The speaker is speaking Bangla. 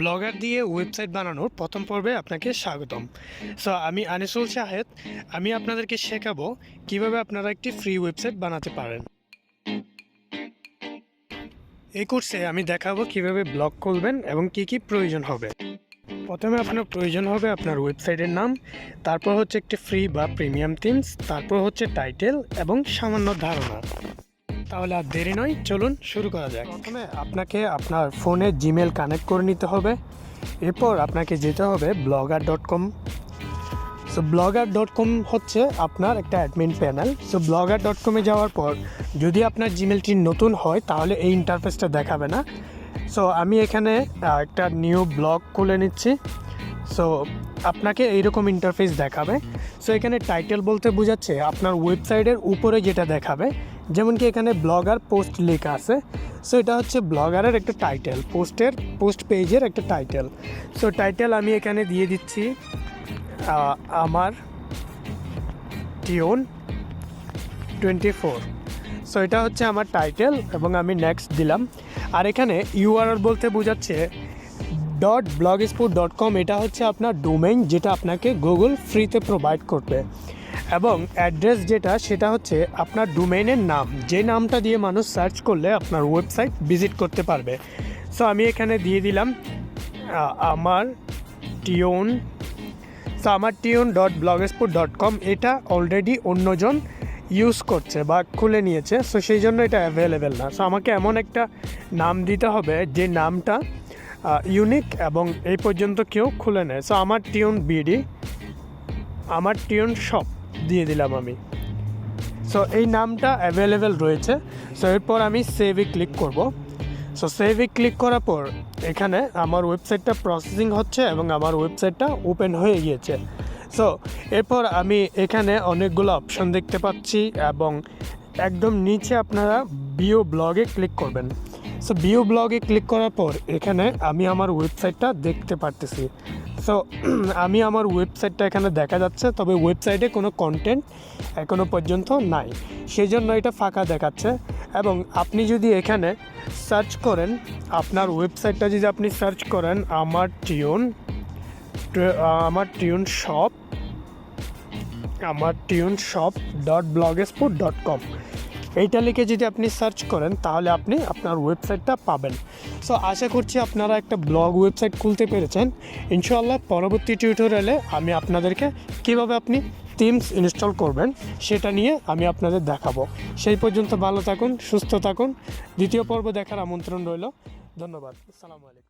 ব্লগার দিয়ে ওয়েবসাইট বানানোর প্রথম পর্বে আপনাকে স্বাগতম। সো আমি আনিসুল শাহেদ। আমি আপনাদেরকে শেখাবো কিভাবে আপনারা একটি ফ্রি ওয়েবসাইট বানাতে পারেন। এই কোর্সে আমি দেখাবো কিভাবে ব্লগ খুলবেন এবং কি কি প্রয়োজন হবে। প্রথমে আপনার প্রয়োজন হবে আপনার ওয়েবসাইটের নাম, তারপর হচ্ছে একটি ফ্রি বা প্রিমিয়াম থিমস, তারপর হচ্ছে টাইটেল এবং সামান্য ধারণা। তাহলে আর দেরি নয়, চলুন শুরু করা যাক। প্রথমে আপনাকে আপনার ফোনে জিমেল কানেক্ট করে নিতে হবে। এরপর আপনাকে যেতে হবে blogger.com। সো blogger.com হচ্ছে আপনার একটা অ্যাডমিন প্যানেল। সো blogger.com-এ যাওয়ার পর যদি আপনার জিমেলটি নতুন হয় তাহলে এই ইন্টারফেসটা দেখাবে না। সো আমি এখানে একটা নিউ ব্লগ খুলে নিচ্ছি। সো আপনাকে এইরকম ইন্টারফেস দেখাবে। সো এখানে টাইটেল বলতে বোঝাচ্ছে আপনার ওয়েবসাইটের উপরে যেটা দেখাবে, যেমন কি এখানে ব্লগার পোস্ট লেখা আছে। সো এটা হচ্ছে ব্লগারের একটা টাইটেল, পোস্ট পেজের একটা টাইটেল। সো টাইটেল আমি এখানে দিয়ে দিচ্ছি আমার টিউন 24। সো এটা হচ্ছে আমার টাইটেল এবং আমি নেক্সট দিলাম। আর এখানে ইউআরএল বলতে বোঝাচ্ছে .blogspot.com। এটা হচ্ছে আপনার ডোমেইন, যেটা আপনাকে গুগল ফ্রিতে প্রোভাইড করবে। এবং অ্যাড্রেস যেটা, সেটা হচ্ছে আপনার ডোমেইনের নাম, যে নামটা দিয়ে মানুষ সার্চ করলে আপনার ওয়েবসাইট ভিজিট করতে পারবে। সো আমি এখানে দিয়ে দিলাম আমার টিউন। সো আমার টিউন.blogspot.com এটা অলরেডি অন্যজন ইউজ করছে বা খুলে নিয়েছে। সো সেই জন্য এটা অ্যাভেলেবেল না। সো আমাকে এমন একটা নাম দিতে হবে যে নামটা ইউনিক এবং এই পর্যন্ত কেউ খুলে নেয়। সো আমার টিউন বিডি, আমার টিউন শপ দিয়ে দিলাম আমি। সো এই নামটা অ্যাভেলেবেল রয়েছে। সো এরপর আমি সেভে ক্লিক করব। সো সেভে ক্লিক করার পর এখানে আমার ওয়েবসাইটটা প্রসেসিং হচ্ছে এবং আমার ওয়েবসাইটটা ওপেন হয়ে গিয়েছে। সো এরপর আমি এখানে অনেকগুলো অপশন দেখতে পাচ্ছি এবং একদম নিচে আপনারা ভিউ ব্লগে ক্লিক করবেন। সো ভিউ ব্লগে ক্লিক করার পর এখানে আমি আমার ওয়েবসাইটটা দেখতে পারতেছি। সো আমি আমার ওয়েবসাইটটা এখানে দেখা যাচ্ছে, তবে ওয়েবসাইটে কোনো কন্টেন্ট এখনও পর্যন্ত নাই, সেই জন্য এটা ফাঁকা দেখাচ্ছে। এবং আপনি যদি এখানে সার্চ করেন, আপনার ওয়েবসাইটটা যদি আপনি সার্চ করেন আমার টিউন shop.blogspot.com, এইটা লিখে যদি আপনি সার্চ করেন তাহলে আপনি আপনার ওয়েবসাইটটা পাবেন। সো আশা করছি আপনারা একটা ব্লগ ওয়েবসাইট খুলতে পেরেছেন। ইনশাআল্লাহ পরবর্তী টিউটোরিয়ালে আমি আপনাদেরকে কীভাবে আপনি থিমস ইনস্টল করবেন সেটা নিয়ে আমি আপনাদের দেখাবো। সেই পর্যন্ত ভালো থাকুন, সুস্থ থাকুন। দ্বিতীয় পর্ব দেখার আমন্ত্রণ রইল। ধন্যবাদ। আসসালামু আলাইকুম।